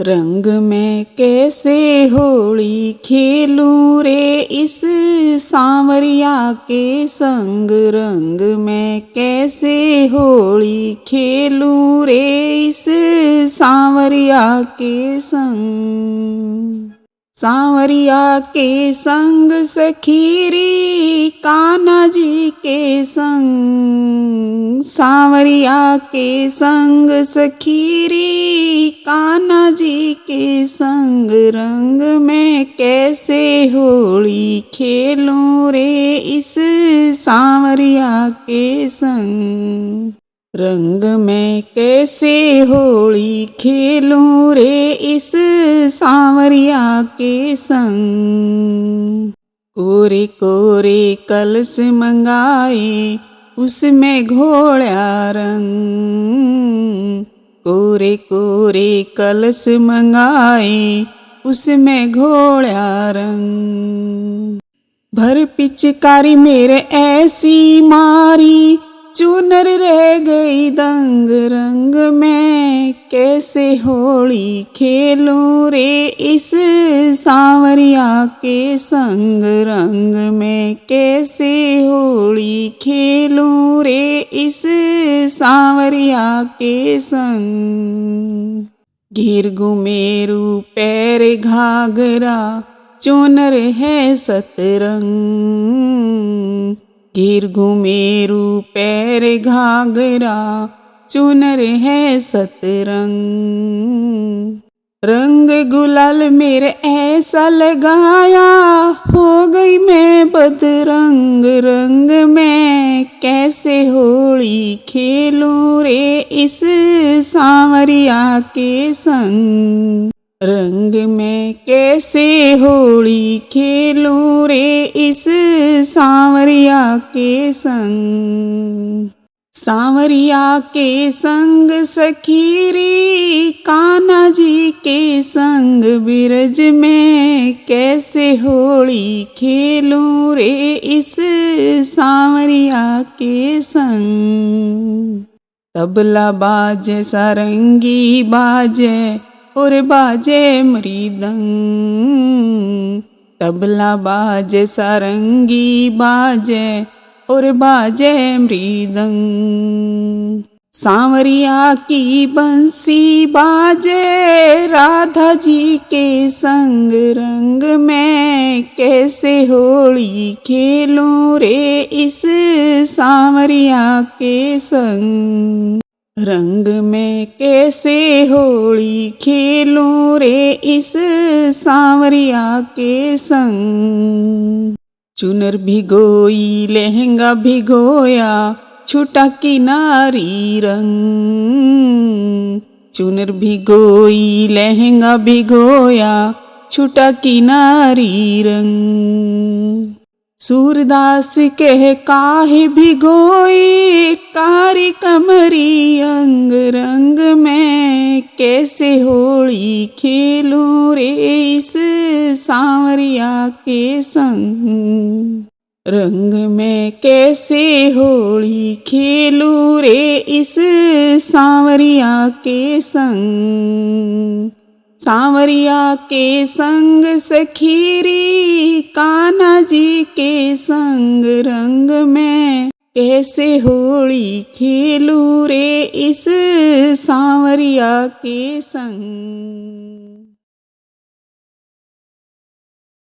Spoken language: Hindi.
रंग में कैसे होली खेलूं रे इस सांवरिया के संग। रंग में कैसे होली खेलूं रे इस सांवरिया के संग। सांवरिया के संग सखीरी कान्हा जी के संग। सांवरिया के संग सखीरी कान्हा जी के संग। रंग में कैसे होली खेलूं रे इस सांवरिया के संग। रंग में कैसे होली खेलूं रे इस सांवरिया के संग। कोरे कोरे कलश मंगाए उसमें घोड़ा रंग। कोरे कोरे कलश मंगाए उसमें घोड़ा रंग। भर पिचकारी मेरे ऐसी मारी चुनर रह गई दंग। रंग में कैसे होली खेलूं रे इस सांवरिया के संग। रंग में कैसे होली खेलूं रे इस सांवरिया के संग। घिर घुमेरू पैर घाघरा चुनर है सतरंग। घिर घुमेरू पैर घाघरा चुनर है सतरंग। रंग गुलाल मेरे ऐसा लगाया हो गई मैं बदरंग। रंग में कैसे होली खेलूं रे इस सांवरिया के संग। रंग में कैसे होली खेलूं रे इस सांवरिया के संग। सांवरिया के संग सखीरी कान्हा जी के संग। बिरज में कैसे होली खेलूं रे इस सांवरिया के संग। तबला बाजे सारंगी बाजे और बाजे मृदंग। तबला बाजे सारंगी बाजे और बाजे मृदंग। सांवरिया की बंसी बाजे राधा जी के संग। रंग में कैसे होली खेलूं रे इस सांवरिया के संग। रंग में कैसे होली खेलूं रे इस सांवरिया के संग। चुनर भिगोई लहंगा भिगोया छूटा किनारी रंग। चुनर भिगोई लहंगा भिगोया छूटा किनारी रंग। सूरदास कह काहे भिगोई कारी कमरी अंग। रंग में कैसे होली खेलूं रे इस सांवरिया के संग। रंग में कैसे होली खेलूं रे इस सांवरिया के संग। सांवरिया के संग सखीरी कान्हा जी के संग। रंग में कैसे होली खेलूं रे इस सांवरिया के संग।